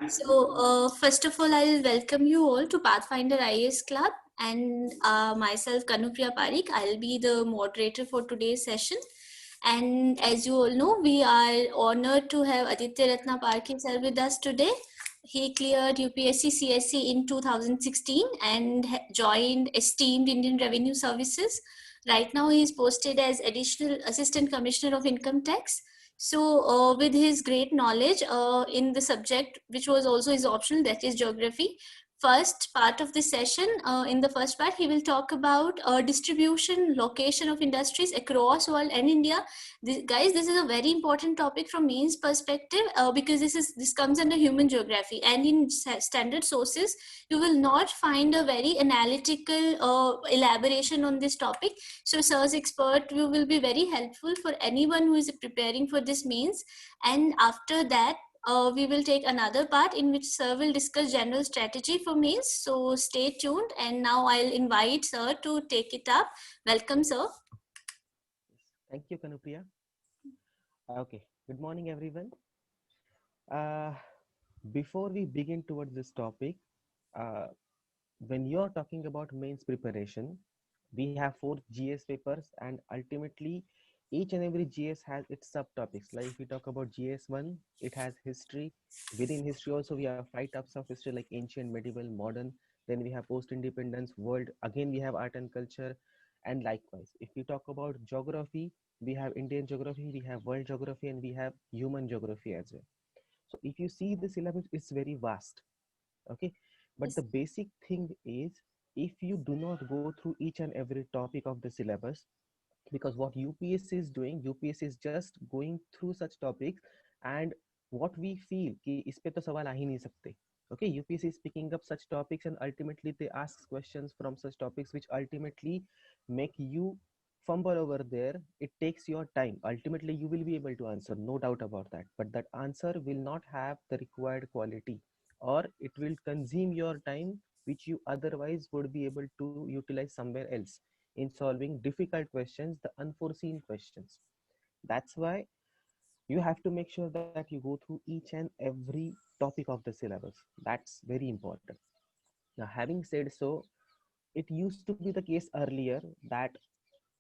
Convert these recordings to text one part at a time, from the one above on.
So, first of all, I'll welcome you all to PathFinderIAS Club, and myself, Kanupriya Parikh. I'll be the moderator for today's session. And as you all know, we are honored to have Aditya Ratnaparkhi sir with us today. He cleared UPSC CSC in 2016 and joined esteemed Indian Revenue Services. Right now, he is posted as Additional Assistant Commissioner of Income Tax. So, with his great knowledge in the subject, which was also his optional, that is geography, first part of the session, in the first part, he will talk about distribution, location of industries across world and India. Guys, this is a very important topic from mains perspective because this comes under human geography, and in standard sources, you will not find a very analytical elaboration on this topic. So sir's expert will be very helpful for anyone who is preparing for this mains. And after that, we will take another part in which sir will discuss general strategy for mains. So stay tuned. And now I'll invite sir to take it up. Welcome, sir. Thank you, Kanupriya. Okay, good morning, everyone. Uh, Before we begin towards this topic, uh, when you're talking about mains preparation, we have 4 GS papers, and ultimately, each and every GS has its subtopics. Like if we talk about GS1, it has history. Within history, also, we have 5 types of history like ancient, medieval, modern. Then we have post independence, world. Again, we have art and culture. And likewise, if we talk about geography, we have Indian geography, we have world geography, and we have human geography as well. So if you see the syllabus, it's very vast. Okay, but Yes. the basic thing is, if you do not go through each and every topic of the syllabus, because what UPSC is doing, UPSC is just going through such topics, and what we feel कि इस पे तो सवाल आ ही नहीं सकते. Okay, UPSC is picking up such topics, and ultimately they ask questions from such topics which ultimately make you fumble over there. It takes your time. Ultimately you will be able to answer, no doubt about that, but that answer will not have the required quality, or it will consume your time which you otherwise would be able to utilize somewhere else in solving difficult questions, the unforeseen questions. That's why you have to make sure that you go through each and every topic of the syllabus. That's very important. Now, having said so, it used to be the case earlier that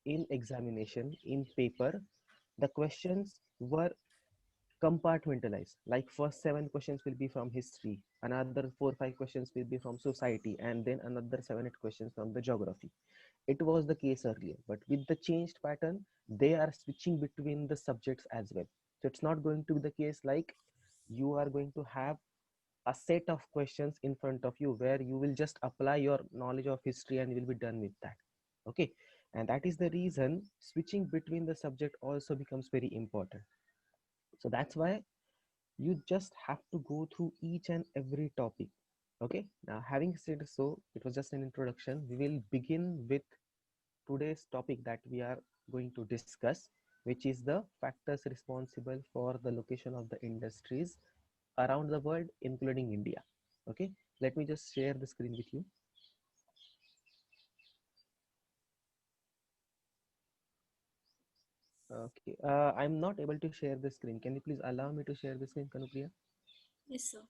in examination, in paper, the questions were compartmentalized. Like first 7 questions will be from history, another 4 5 questions will be from society, and then another 7 8 questions from the geography. It was the case earlier, but with the changed pattern, they are switching between the subjects as well. So it's not going to be the case like you are going to have a set of questions in front of you where you will just apply your knowledge of history and you will be done with that. Okay, and that is the reason switching between the subject also becomes very important. So that's why you just have to go through each and every topic. Okay, now having said so, it was just an introduction. We will begin with today's topic that we are going to discuss, which is the factors responsible for the location of the industries around the world, including India. Okay, let me just share the screen with you. Okay, I'm not able to share the screen. Can you please allow me to share the screen, Kanupriya? Yes, sir.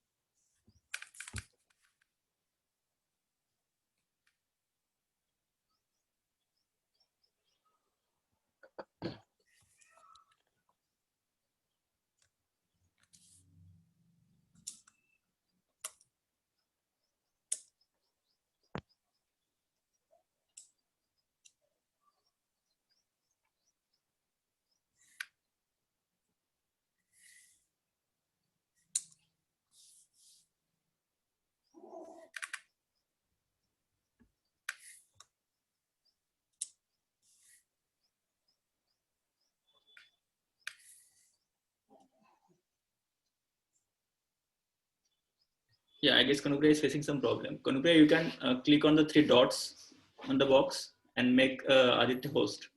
Yeah, I guess Kanupriya is facing some problem. Kanupriya, you can click on the 3 dots on the box and make Aditya host.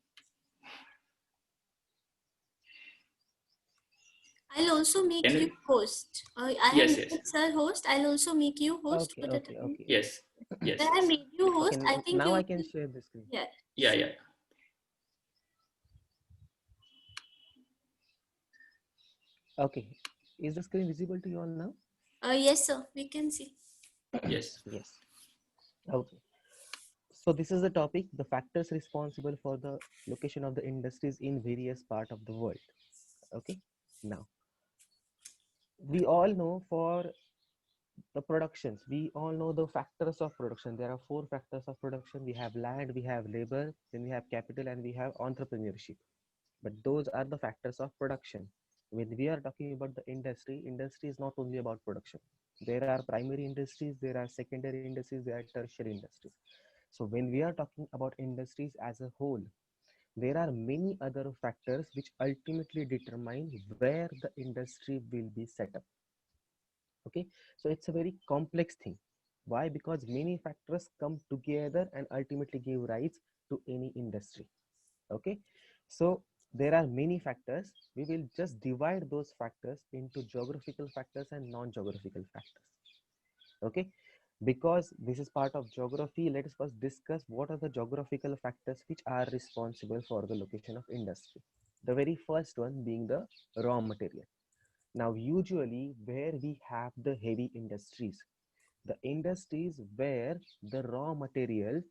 I'll also make Can you you? host. I have Yes, yes, made sir host. I'll also make you host Okay, for the okay, time. okay. yes, When yes, I yes. made you Okay, host, I think now you I can will. share the screen. Yeah. Yeah, yeah. Okay, is the screen visible to you all now? Yes, sir, we can see. Yes. Yes. Okay. So this is the topic, the factors responsible for the location of the industries in various part of the world. Okay. Now, we all know for the productions, we all know the factors of production. There are four factors of production. We have land, we have labor, then we have capital, and we have entrepreneurship. But those are the factors of production. When we are talking about the industry, industry is not only about production. There are primary industries, there are secondary industries, there are tertiary industries. So when we are talking about industries as a whole, there are many other factors which ultimately determine where the industry will be set up. Okay, so it's a very complex thing. Why? Because many factors come together and ultimately give rise to any industry. Okay, so there are many factors. We will just divide those factors into geographical factors and non-geographical factors. Okay, because this is part of geography, let us first discuss what are the geographical factors which are responsible for the location of industry. The very first one being the raw material. Now usually where we have the heavy industries, the industries where the raw material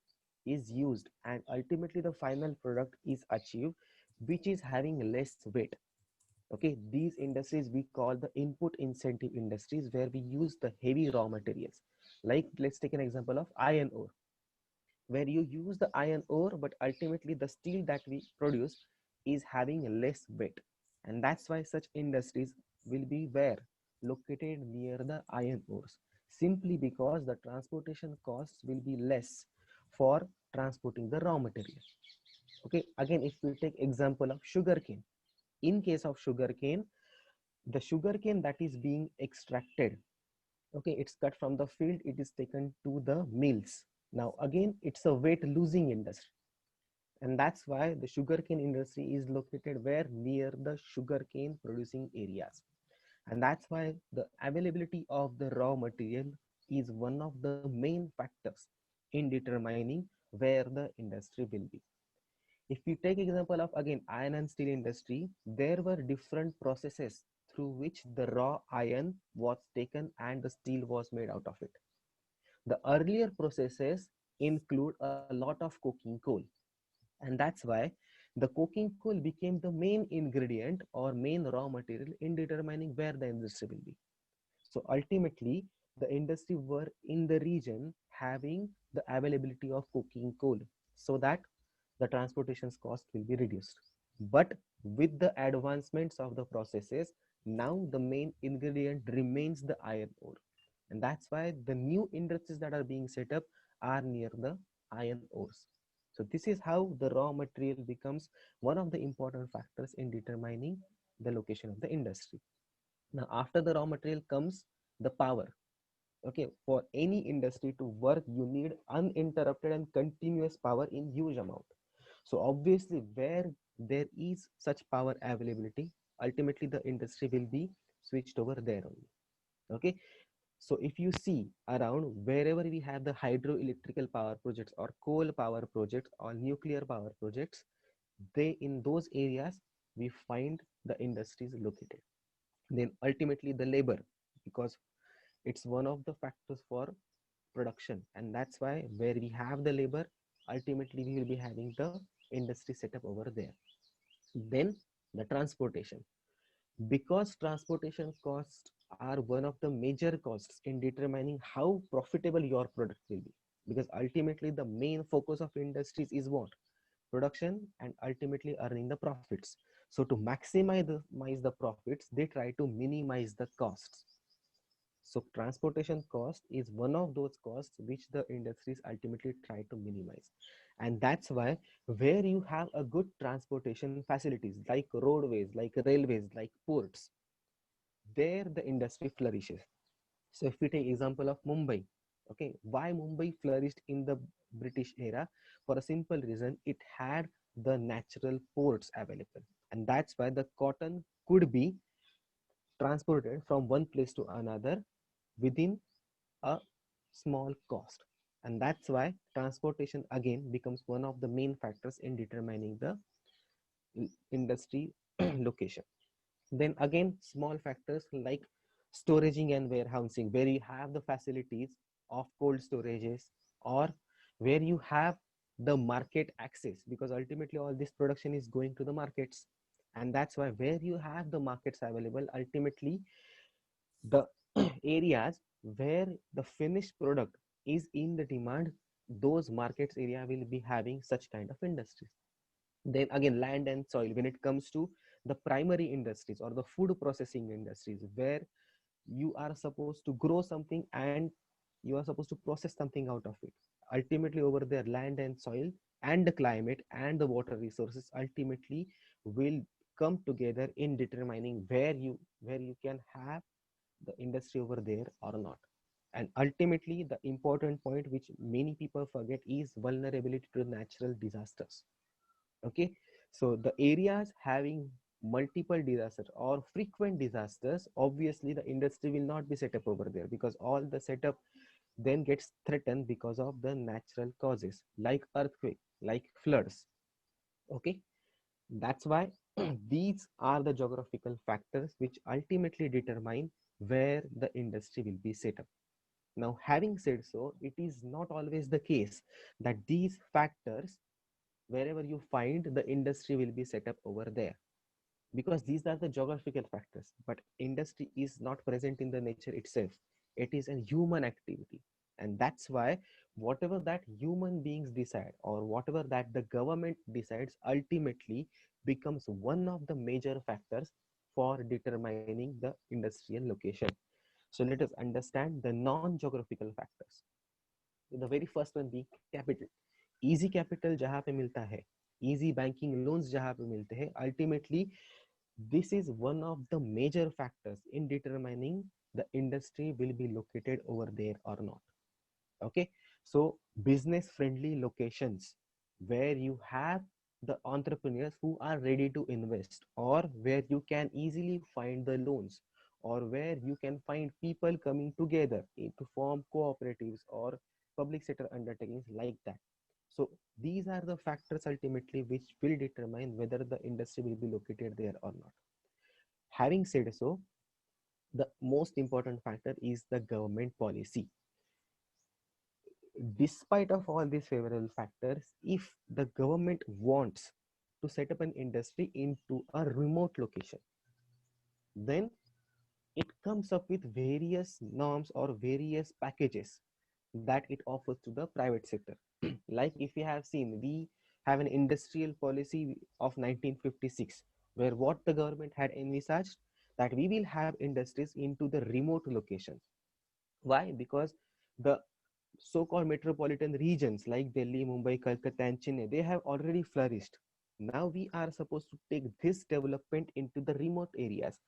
is used and ultimately the final product is achieved, which is having less weight. Okay, these industries we call the input incentive industries, where we use the heavy raw materials. Like, let's take an example of iron ore, where you use the iron ore, but ultimately the steel that we produce is having less weight. And that's why such industries will be where? Located near the iron ores, simply because the transportation costs will be less for transporting the raw material. Okay, again, if we take example of sugarcane, in case of sugarcane, the sugarcane that is being extracted, okay, it's cut from the field, it is taken to the mills. Now again, it's a weight losing industry, and that's why the sugarcane industry is located where? Near the sugarcane producing areas. And that's why the availability of the raw material is one of the main factors in determining where the industry will be. If we take example of again iron and steel industry, there were different processes through which the raw iron was taken and the steel was made out of it. The earlier processes include a lot of coking coal, and that's why the coking coal became the main ingredient or main raw material in determining where the industry will be. So ultimately, the industry were in the region having the availability of coking coal, so that the transportation's cost will be reduced. But with the advancements of the processes, now the main ingredient remains the iron ore. And that's why the new industries that are being set up are near the iron ores. So this is how the raw material becomes one of the important factors in determining the location of the industry. Now, after the raw material comes the power. Okay, for any industry to work, you need uninterrupted and continuous power in huge amount. So obviously, where there is such power availability, ultimately the industry will be switched over there only. Okay, so if you see around wherever we have the hydroelectrical power projects or coal power projects or nuclear power projects, they in those areas we find the industries located. Then ultimately the labor, because it's one of the factors for production, and that's why where we have the labor, ultimately we will be having the industry setup over there. Then the transportation, because transportation costs are one of the major costs in determining how profitable your product will be, because ultimately the main focus of industries is what? Production, and ultimately earning the profits. So to maximize the profits, they try to minimize the costs. So transportation cost is one of those costs which the industries ultimately try to minimize. And that's why where you have a good transportation facilities like roadways, like railways, like ports, there the industry flourishes. So if we take example of Mumbai, okay, why Mumbai flourished in the British era? For a simple reason, it had the natural ports available. And that's why the cotton could be transported from one place to another within a small cost. And that's why transportation again becomes one of the main factors in determining the industry location. Then again, small factors like storaging and warehousing, where you have the facilities of cold storages, or where you have the market access, because ultimately all this production is going to the markets. And that's why where you have the markets available, ultimately the areas where the finished product is in the demand, those markets area will be having such kind of industries. Then again, land and soil, when it comes to the primary industries or the food processing industries, where you are supposed to grow something and you are supposed to process something out of it. Ultimately over there, land and soil and the climate and the water resources ultimately will come together in determining where you can have the industry over there or not. And ultimately the important point which many people forget is vulnerability to natural disasters. Okay, so the areas having multiple disasters or frequent disasters, obviously the industry will not be set up over there, because all the setup then gets threatened because of the natural causes like earthquake, like floods. Okay, that's why these are the geographical factors which ultimately determine where the industry will be set up. Now, having said so, it is not always the case that these factors, wherever you find, the industry will be set up over there, because these are the geographical factors. But industry is not present in the nature itself, it is a human activity. And that's why whatever that human beings decide or whatever that the government decides ultimately becomes one of the major factors for determining the industrial location. So let us understand the non-geographical factors. The very first one being capital. Easy capital जहाँ पे मिलता है, easy banking loans जहाँ पे मिलते हैं, ultimately this is one of the major factors in determining the industry will be located over there or not. Okay, so business friendly locations where you have the entrepreneurs who are ready to invest, or where you can easily find the loans, or where you can find people coming together to form cooperatives or public sector undertakings like that. So these are the factors ultimately which will determine whether the industry will be located there or not. Having said so, the most important factor is the government policy. Despite of all these favorable factors, if the government wants to set up an industry into a remote location, then it comes up with various norms or various packages that it offers to the private sector. Like if you have seen, we have an industrial policy of 1956, where what the government had envisaged, that we will have industries into the remote locations. Why? Because the so-called metropolitan regions like Delhi, Mumbai, Calcutta, and Chennai, they have already flourished. Now we are supposed to take this development into the remote areas.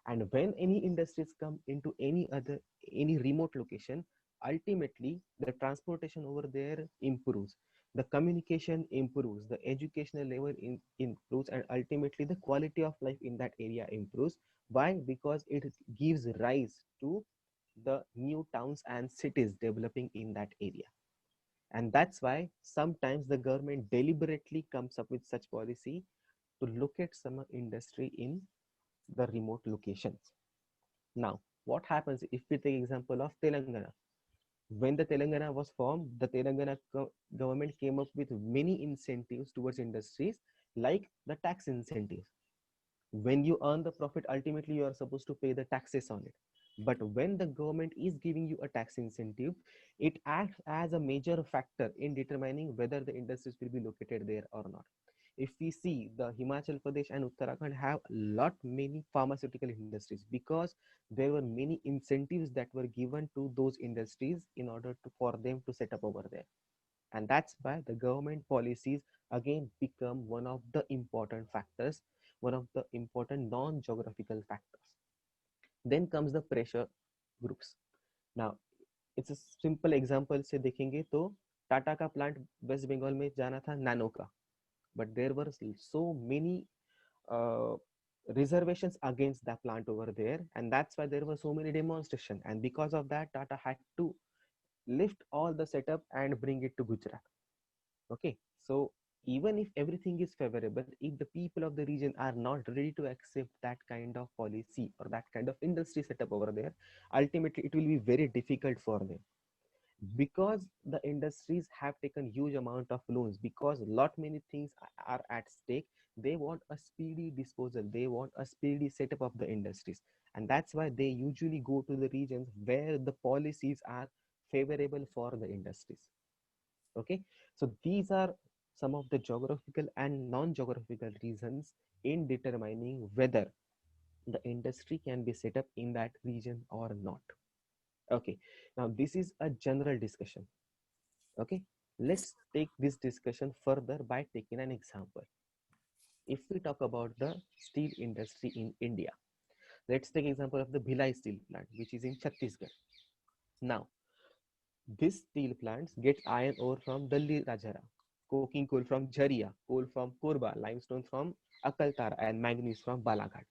And when any industries come into any remote location, ultimately the transportation over there improves, the communication improves, the educational level improves, and ultimately the quality of life in that area improves. Why? Because it gives rise to the new towns and cities developing in that area. And that's why sometimes the government deliberately comes up with such policy to look at some industry in the remote locations. Now, what happens if we take example of Telangana? When the Telangana was formed, the Telangana government came up with many incentives towards industries, like the tax incentives. When you earn the profit, ultimately you are supposed to pay the taxes on it. But when the government is giving you a tax incentive, it acts as a major factor in determining whether the industries will be located there or not. If we see, the Himachal Pradesh and Uttarakhand have a lot many pharmaceutical industries, because there were many incentives that were given to those industries in order for them to set up over there. And that's why the government policies again become one of the important factors, one of the important non-geographical factors. Then comes the pressure groups. Now it's a simple example से देखेंगे तो टाटा का plant waste Bengal में जाना था nano का, but there were so many uh, reservations against that plant over there, and that's why there were so many demonstrations, and because of that Tata had to lift all the setup and bring it to Gujarat. Okay, so Even if everything is favorable, if the people of the region are not ready to accept that kind of policy or that kind of industry setup over there, ultimately it will be very difficult for them, because the industries have taken huge amount of loans, because lot many things are at stake. They want a speedy disposal, they want a speedy setup of the industries, and that's why they usually go to the regions where the policies are favorable for the industries. Okay, so these are some of the geographical and non-geographical reasons in determining whether the industry can be set up in that region or not. Okay, now this is a general discussion. Okay, let's take this discussion further by taking an example. If we talk about the steel industry in India, let's take example of the Bhilai steel plant, which is in Chhattisgarh. Now, this steel plants get iron ore from Dalli Rajara, coking coal from Jharia, coal from Korba, limestone from Akaltara, and manganese from Balaghat.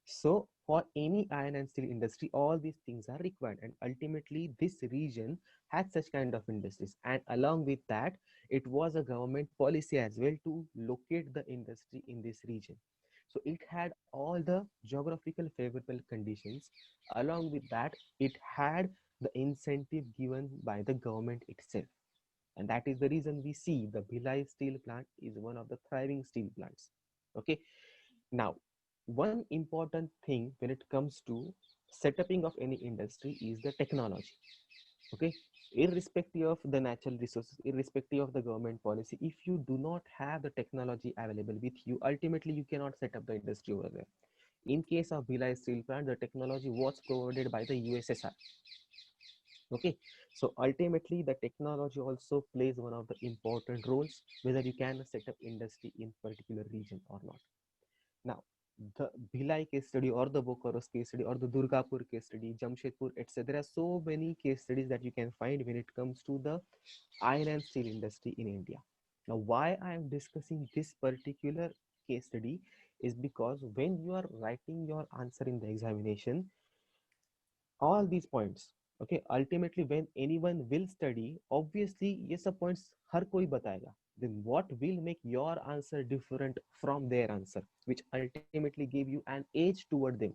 So for any iron and steel industry, all these things are required, and ultimately this region had such kind of industries. And along with that, it was a government policy as well to locate the industry in this region. So it had all the geographical favorable conditions. Along with that, it had the incentive given by the government itself. And that is the reason we see the Bhilai steel plant is one of the thriving steel plants. Okay, now, one important thing when it comes to setuping of any industry is the technology. Okay, irrespective of the natural resources, irrespective of the government policy, if you do not have the technology available with you, ultimately you cannot set up the industry over there. In case of Bhilai steel plant, the technology was provided by the USSR. Okay, so ultimately the technology also plays one of the important roles whether you can set up industry in particular region or not. Now, the Bhilai case study or the Bokaro's case study or the Durgapur case study, Jamshedpur, etc. There are so many case studies that you can find when it comes to the iron and steel industry in India. Now, why I am discussing this particular case study is because when you are writing your answer in the examination, all these points, okay, ultimately when anyone will study, obviously ये सब points हर कोई बताएगा, then what will make your answer different from their answer, which ultimately give you an edge toward them.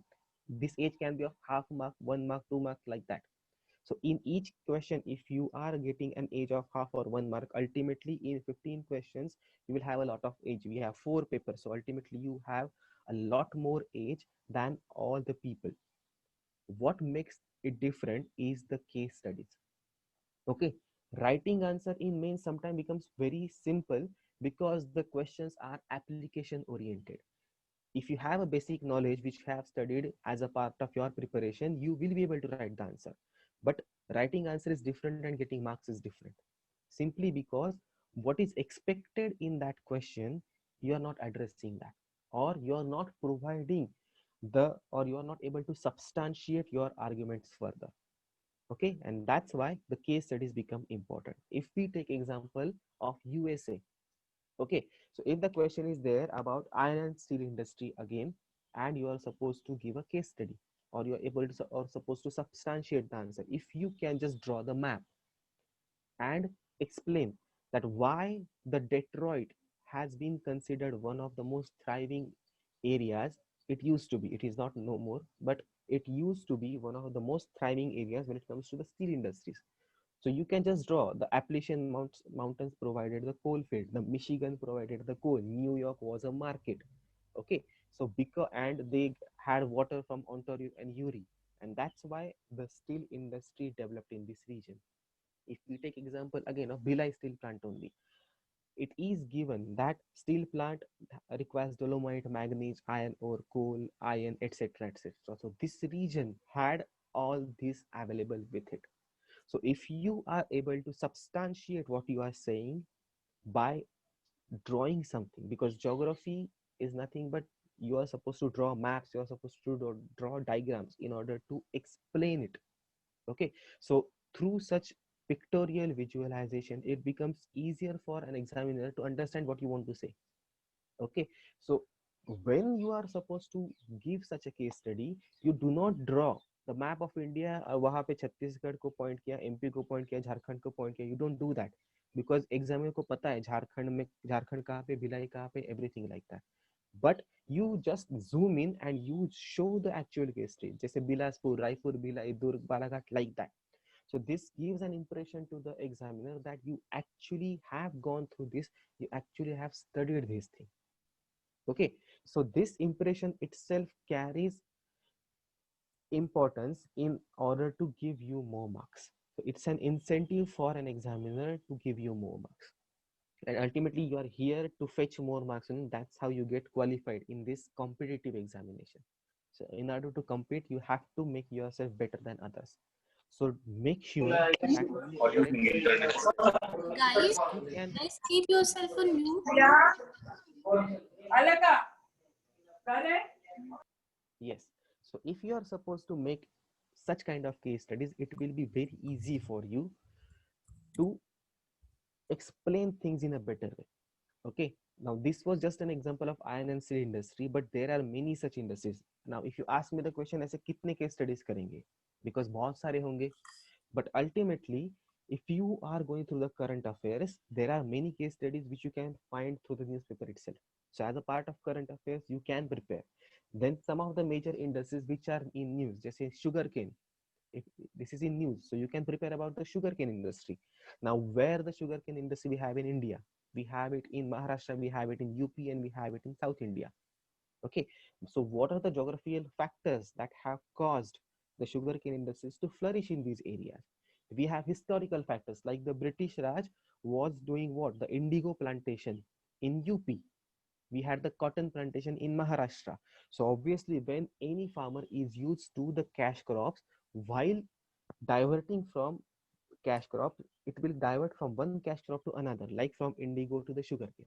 This edge can be of half mark, 1 mark, 2 mark, like that. So in each question, if you are getting an edge of half or 1 mark, ultimately in 15 questions you will have a lot of edge. We have 4 papers, so ultimately you have a lot more edge than all the people. What makes it different is the case studies. Okay, writing answer in main sometimes becomes very simple because the questions are application oriented. If you have a basic knowledge which you have studied as a part of your preparation, you will be able to write the answer. But writing answer is different and getting marks is different, simply because what is expected in that question, you are not addressing that, or you are not providing the, or you are not able to substantiate your arguments further. Okay, and that's why the case studies become important. If we take example of USA, okay, so if the question is there about iron and steel industry again, and you are supposed to give a case study, or you are able to or supposed to substantiate the answer, if you can just draw the map and explain that why the Detroit has been considered one of the most thriving areas. It used to be, it is not no more, but it used to be one of the most thriving areas when it comes to the steel industries. So you can just draw the Appalachian mountains provided the coal field, the Michigan provided the coal, New York was a market. Okay, so because, and they had water from Ontario and Erie, and that's why the steel industry developed in this region. If we take example again of Bhilai steel plant only, it is given that steel plant requires dolomite, manganese, iron ore, coal, iron, etc., etc. So this region had all this available with it. So if you are able to substantiate what you are saying by drawing something, because geography is nothing but you are supposed to draw maps, you are supposed to draw diagrams in order to explain it. Okay, so through such pictorial visualization, it becomes easier for an examiner to understand what you want to say. Okay, so when you are supposed to give such a case study, you do not draw the map of India, वहाँ पे छत्तीसगढ़ को point किया, MP को point किया, झारखंड को point किया. You don't do that because examiner को पता है झारखंड कहाँ पे, भिलाई कहाँ पे, everything like that. But you just zoom in and you show the actual case study, जैसे बिलासपुर, रायपुर, भिलाई, दुर्ग, Balaghat, like that. So this gives an impression to the examiner that you actually have gone through this, you actually have studied this thing. Okay, so this impression itself carries importance in order to give you more marks. So it's an incentive for an examiner to give you more marks, and ultimately you are here to fetch more marks, and that's how you get qualified in this competitive examination. So in order to compete, you have to make yourself better than others. So make sure that when you attend the examination, Guys, you can, guys, keep yourself on mute. yes. So if you are supposed to make such kind of case studies, it will be very easy for you to explain things in a better way. Okay, now this was just an example of iron and steel industry, but there are many such industries. Now if you ask me the question, ऐसे कितने case studies करेंगे, because बहुत सारे होंगे. But ultimately, if you are going through the current affairs, there are many case studies which you can find through the newspaper itself. So as a part of current affairs, you can prepare. Then some of the major industries which are in news, just say sugarcane, if this is in news, so you can prepare about the sugarcane industry. Now where the sugarcane industry we have in India, we have it in Maharashtra, we have it in UP, and we have it in South India. Okay, so what are the geographical factors that have caused the sugarcane industries to flourish in these areas? We have historical factors, like the British Raj was doing what, the indigo plantation in UP, we had the cotton plantation in Maharashtra. So obviously when any farmer is used to the cash crops, while diverting from cash crop, it will divert from one cash crop to another, like from indigo to the sugarcane.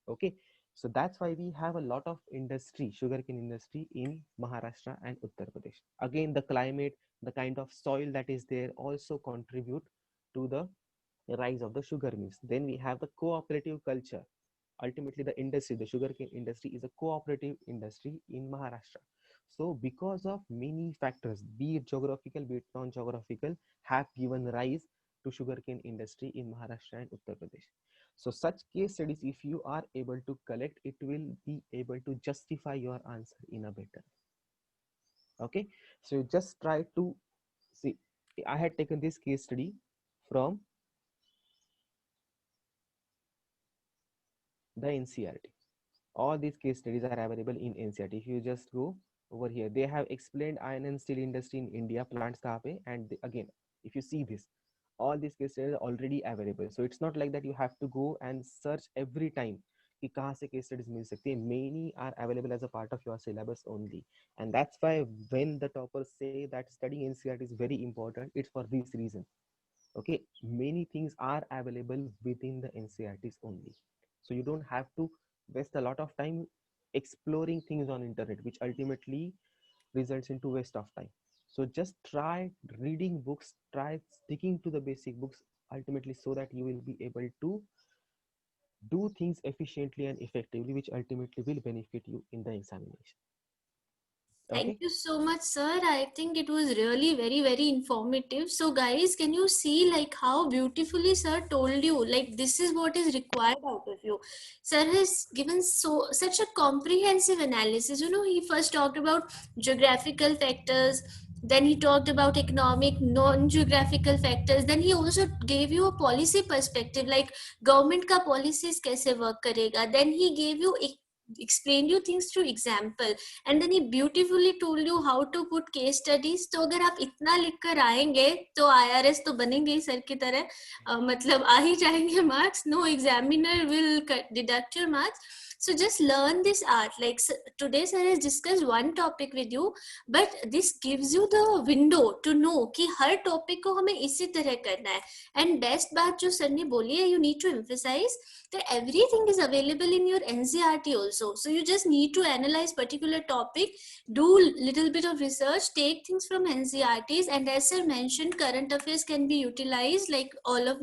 Okay, so that's why we have a lot of industry, sugarcane industry in Maharashtra and Uttar Pradesh. Again, the climate, the kind of soil that is there also contribute to the rise of the sugar mills. Then we have the cooperative culture. Ultimately the industry, the sugarcane industry, is a cooperative industry in Maharashtra. So because of many factors, be it geographical, be it non-geographical, have given rise to sugarcane industry in Maharashtra and Uttar Pradesh. So such case studies, if you are able to collect, it will be able to justify your answer in a better. Okay, so you just try to see. I had taken this case study from the NCRT. All these case studies are available in NCRT. If you just go over here, they have explained iron and steel industry in India, plants kahan pe, and again, if you see this, all these case studies are already available. So it's not like that you have to go and search every time कि कहाँ से case studies मिल सकती है. Many are available as a part of your syllabus only, and that's why when the toppers say that studying NCRT is very important, it's for this reason. Okay, many things are available within the NCRTs only, so you don't have to waste a lot of time exploring things on internet, which ultimately results into waste of time. So just try reading books, try sticking to the basic books, ultimately, so that you will be able to do things efficiently and effectively, which ultimately will benefit you in the examination. Thank Okay, you so much, sir. I think it was really very, very informative. So guys, can you see like how beautifully sir told you, like this is what is required out of you. Sir has given such a comprehensive analysis. You know, he first talked about geographical factors, then he talked about economic non-geographical factors, then he also gave you a policy perspective, like government ka policies kaise work karega. Then he gave you explained you things through example, and then he beautifully told you how to put case studies. तो अगर आप इतना लिख कर आएंगे तो IRS तो बनेंगे ही सर की तरह, मतलब आ ही जाएंगे marks. No examiner will deduct your marks. So just learn this art. Like today sir has discussed one topic with you, but this gives you the window to know कि हर topic को हमें इसी तरह करना है. And best बात जो sir ने बोली है, you need to emphasize that everything is available in your NCRT also. So you just need to analyze particular topic, do little bit of research, take things from NCRTs, and as sir mentioned, current affairs can be utilized. Like all of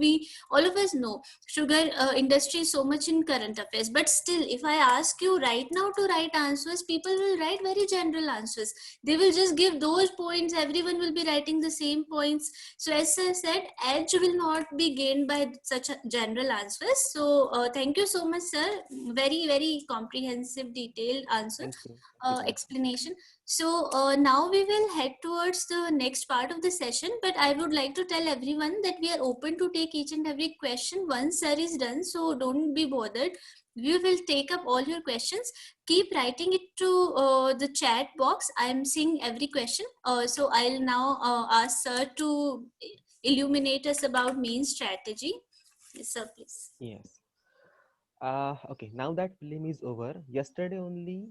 us know, sugar industry is so much in current affairs. But still, if I ask you right now to write answers, people will write very general answers. They will just give those points, everyone will be writing the same points. So as I said, edge will not be gained by such general answers. So thank you so much, sir. Very, very comprehensive, detailed answer, Thank you. Thank you so much. explanation. So now we will head towards the next part of the session, but I would like to tell everyone that we are open to take each and every question once sir is done, so don't be bothered. We will take up all your questions. Keep writing it to the chat box. I am seeing every question. So I'll now ask sir to illuminate us about main strategy. Yes, sir, please. Yes. Okay, now that prelim is over, yesterday only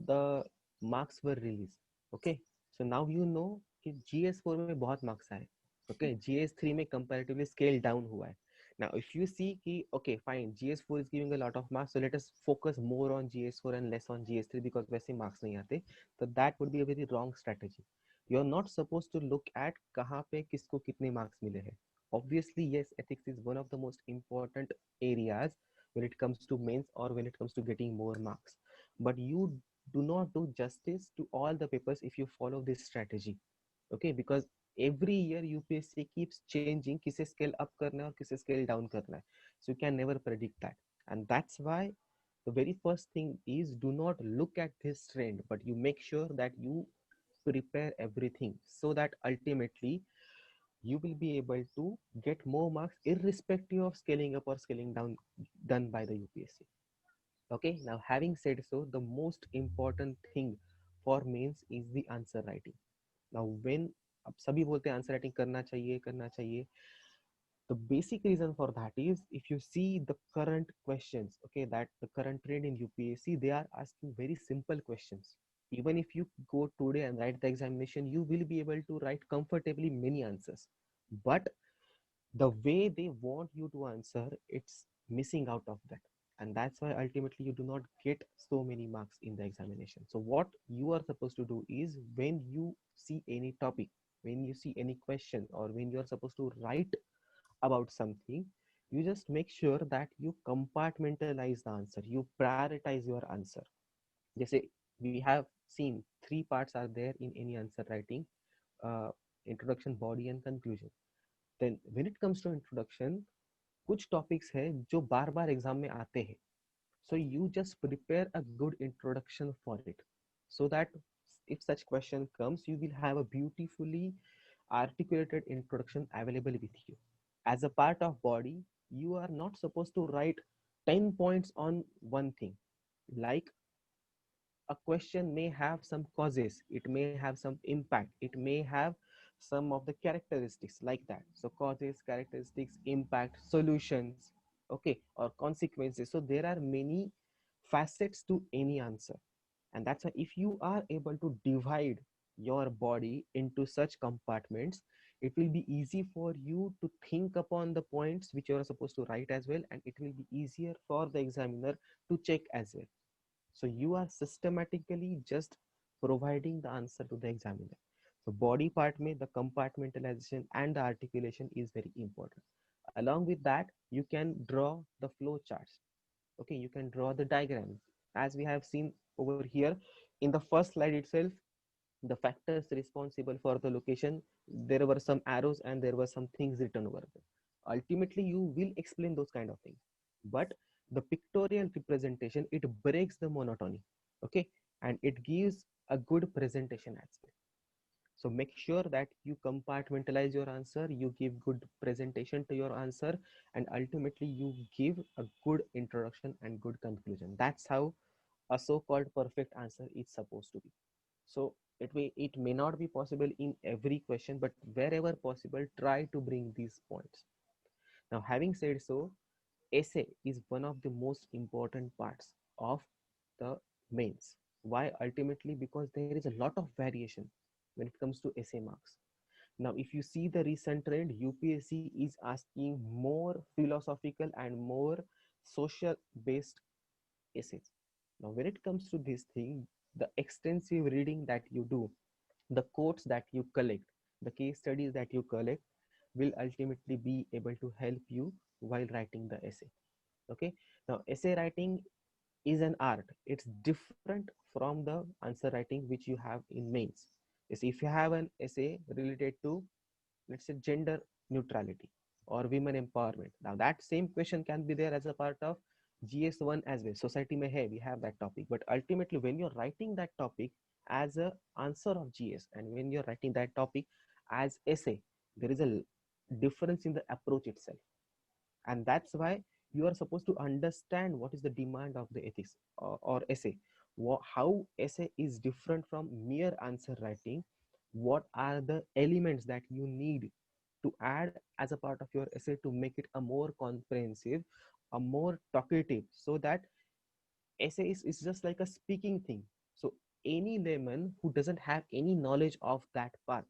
the marks were released. Okay, so now you know कि GS4 में बहुत marks आए. Okay, GS3 में comparatively scale down हुआ है. Now, if you see कि okay, fine, GS4 is giving a lot of marks, so let us focus more on GS4 and less on GS3 because वैसे marks नहीं आते. So that would be a very wrong strategy. You are not supposed to look at कहाँ पे किसको कितने marks मिले हैं. Obviously, yes, ethics is one of the most important areas when it comes to mains or when it comes to getting more marks, but you do not do justice to all the papers if you follow this strategy. Okay, because every year UPSC keeps changing किसे scale up करना है और किसे scale down करना है, so you can never predict that. And that's why the very first thing is, do not look at this trend, but you make sure that you prepare everything so that ultimately you will be able to get more marks irrespective of scaling up or scaling down done by the UPSC. Okay, now having said so, the most important thing for mains is the answer writing. Now when अब सभी बोलते हैं answer writing करना चाहिए, the basic reason for that is, if you see the current questions, okay, that the current trend in UPSC, they are asking very simple questions. Even if you go today and write the examination, you will be able to write comfortably many answers, but the way they want you to answer, it's missing out of that, and that's why ultimately you do not get so many marks in the examination. So what you are supposed to do is, when you see any topic, when you see any question, or when you are supposed to write about something, you just make sure that you compartmentalize the answer, you prioritize your answer. जैसे we have seen three parts are there in any answer writing: introduction, body and conclusion. Then when it comes to introduction, कुछ topics है जो बार बार exam में आते हैं, so you just prepare a good introduction for it, so that if such question comes, you will have a beautifully articulated introduction available with you. As a part of body, you are not supposed to write 10 points on one thing. Like, a question may have some causes, it may have some impact, it may have some of the characteristics like that. So causes, characteristics, impact, solutions, okay, or consequences. So there are many facets to any answer, and that's why if you are able to divide your body into such compartments, it will be easy for you to think upon the points which you are supposed to write as well, and it will be easier for the examiner to check as well. So you are systematically just providing the answer to the examiner. So body part mein the compartmentalization and the articulation is very important. Along with that, you can draw the flow charts. Okay, you can draw the diagrams as we have seen over here in the first slide itself. The factors responsible for the location, there were some arrows and there were some things written over there. Ultimately you will explain those kind of things, but the pictorial representation, it breaks the monotony. Okay, and it gives a good presentation as well. So make sure that you compartmentalize your answer, you give good presentation to your answer, and ultimately you give a good introduction and good conclusion. That's how a so-called perfect answer is supposed to be. So it may not be possible in every question, but wherever possible, try to bring these points. Now, having said so, essay is one of the most important parts of the mains. Why? Ultimately, because there is a lot of variation when it comes to essay marks. Now, if you see the recent trend, UPSC is asking more philosophical and more social based essays. Now, when it comes to this thing, the extensive reading that you do, the quotes that you collect, the case studies that you collect will ultimately be able to help you while writing the essay. Okay, now essay writing is an art. It's different from the answer writing which you have in mains. Is if you have an essay related to, let's say, gender neutrality or women empowerment, now that same question can be there as a part of GS1 as well. Society may have, we have that topic, but ultimately when you're writing that topic as a answer of GS and when you're writing that topic as essay, there is a difference in the approach itself. And that's why you are supposed to understand what is the demand of the ethics or essay, how essay is different from mere answer writing, what are the elements that you need to add as a part of your essay to make it a more comprehensive, a more talkative, so that essay is just like a speaking thing. So any layman who doesn't have any knowledge of that path,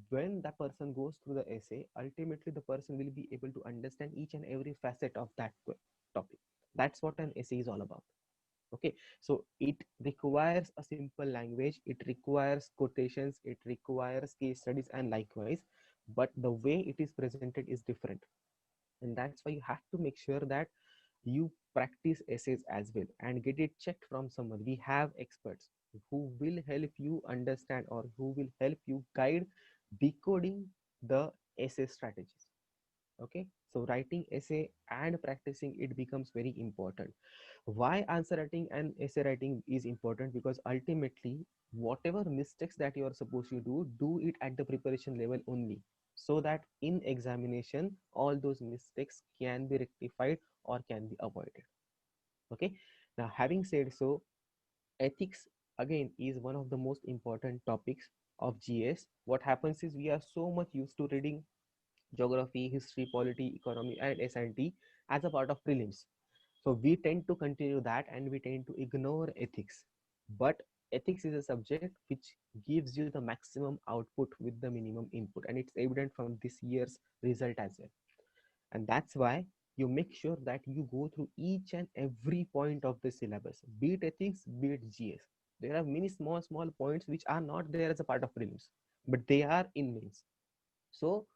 when that person goes through the essay, ultimately the person will be able to understand each and every facet of that topic. That's what an essay is all about. Okay, so it requires a simple language, it requires quotations, it requires case studies and likewise, but the way it is presented is different. And that's why you have to make sure that you practice essays as well and get it checked from someone. We have experts who will help you understand or who will help you guide decoding the essay strategies. Okay, so writing essay and practicing it becomes very important. Why answer writing and essay writing is important? Because ultimately whatever mistakes that you are supposed to do it at the preparation level only, so that in examination all those mistakes can be rectified or can be avoided. Okay, now having said so, ethics again is one of the most important topics of GS. What happens is we are so much used to reading geography, history, polity, economy and S&T as a part of prelims. So we tend to continue that and we tend to ignore ethics. But ethics is a subject which gives you the maximum output with the minimum input, and it's evident from this year's result as well. And that's why you make sure that you go through each and every point of the syllabus, be it ethics, be it GS. There are many small points which are not there as a part of prelims, but they are in mains. So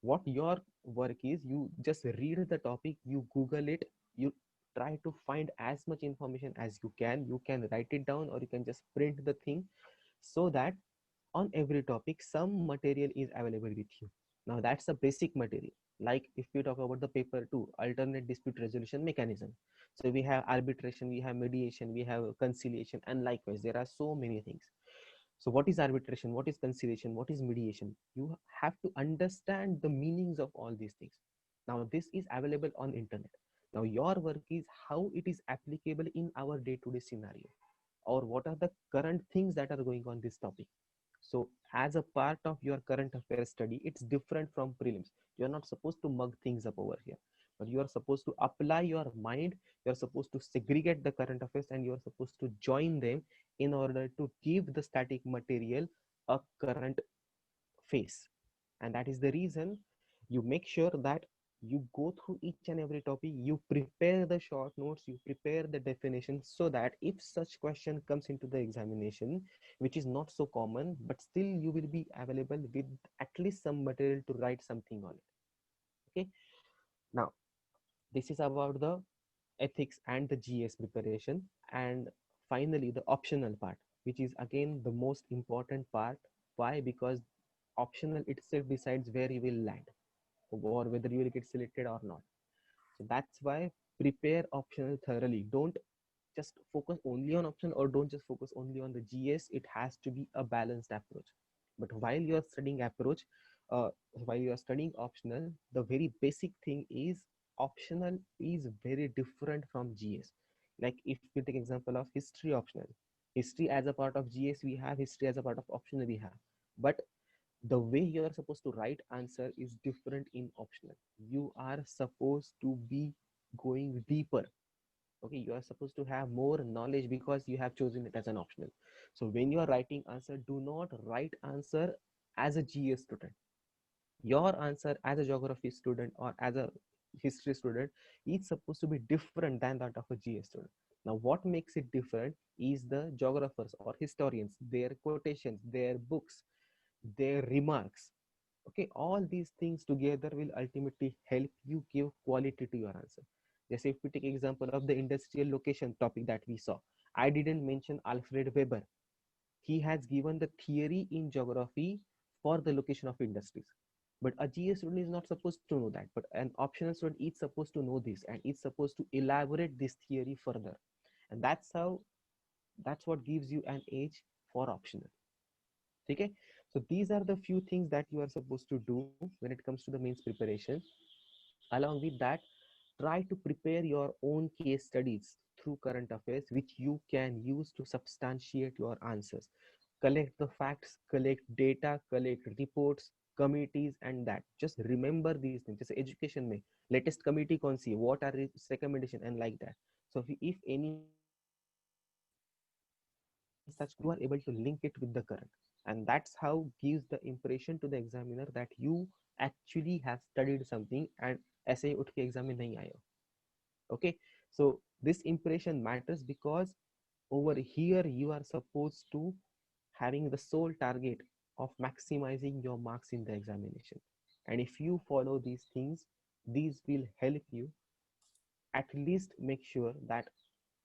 what your work is, you just read the topic, you Google it, you try to find as much information as you can. You can write it down or you can just print the thing, so that on every topic some material is available with you. Now that's a basic material. Like if we talk about the paper 2, alternate dispute resolution mechanism, so we have arbitration, we have mediation, we have conciliation, and likewise there are so many things. So what is arbitration, what is conciliation, what is mediation? You have to understand the meanings of all these things. Now this is available on internet. Now your work is how it is applicable in our day-to-day scenario, or what are the current things that are going on this topic. So as a part of your current affairs study, it's different from prelims. You're not supposed to mug things up over here, but you are supposed to apply your mind. You're supposed to segregate the current affairs and you're supposed to join them in order to give the static material a current face. And that is the reason you make sure that you go through each and every topic, you prepare the short notes, you prepare the definitions, so that if such question comes into the examination, which is not so common, but still you will be available with at least some material to write something on it. Okay, now this is about the ethics and the GS preparation. And finally the optional part, which is again the most important part. Why? Because optional itself decides where you will land or whether you will get selected or not. So that's why prepare optional thoroughly. Don't just focus only on optional, or don't just focus only on the GS. It has to be a balanced approach. But while you are studying approach, while you are studying optional, the very basic thing is optional is very different from GS. Like if we take example of history optional, history as a part of GS we have, history as a part of optional we have, but the way you are supposed to write answer is different in optional. You are supposed to be going deeper. Okay, you are supposed to have more knowledge because you have chosen it as an optional. So when you are writing answer, do not write answer as a GS student. Your answer as a geography student or as a history student is supposed to be different than that of a GS student. Now what makes it different is the geographers or historians, their quotations, their books, their remarks. Okay, all these things together will ultimately help you give quality to your answer. जैसे if we take example of the industrial location topic that we saw, I didn't mention Alfred Weber. He has given the theory in geography for the location of industries. But a GS student is not supposed to know that. But an optional student is supposed to know this and is supposed to elaborate this theory further. And that's what gives you an edge for optional. Okay? So these are the few things that you are supposed to do when it comes to the mains preparation. Along with that, try to prepare your own case studies through current affairs, which you can use to substantiate your answers. Collect the facts, collect data, collect reports, committees, and that. Just remember these things. Just education में latest committee कौन सी है, what are its recommendation, and like that. So if any such committee is there, you are able to link it with the current, and that's how gives the impression to the examiner that you actually have studied something and ऐसे ही उठ के exam में नहीं आए हो. Okay, so this impression matters because over here you are supposed to having the sole target of maximizing your marks in the examination. And if you follow these things, these will help you at least make sure that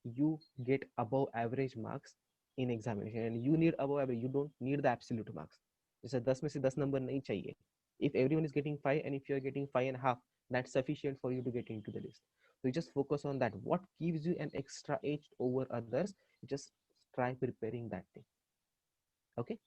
you get above average marks in examination. And you need above average, you don't need the absolute marks. जैसे 10 में से 10 number नहीं चाहिए. If everyone is getting 5 and if you are getting 5.5, that's sufficient for you to get into the list. So you just focus on that. What gives you an extra edge over others? You just try preparing that thing. Okay.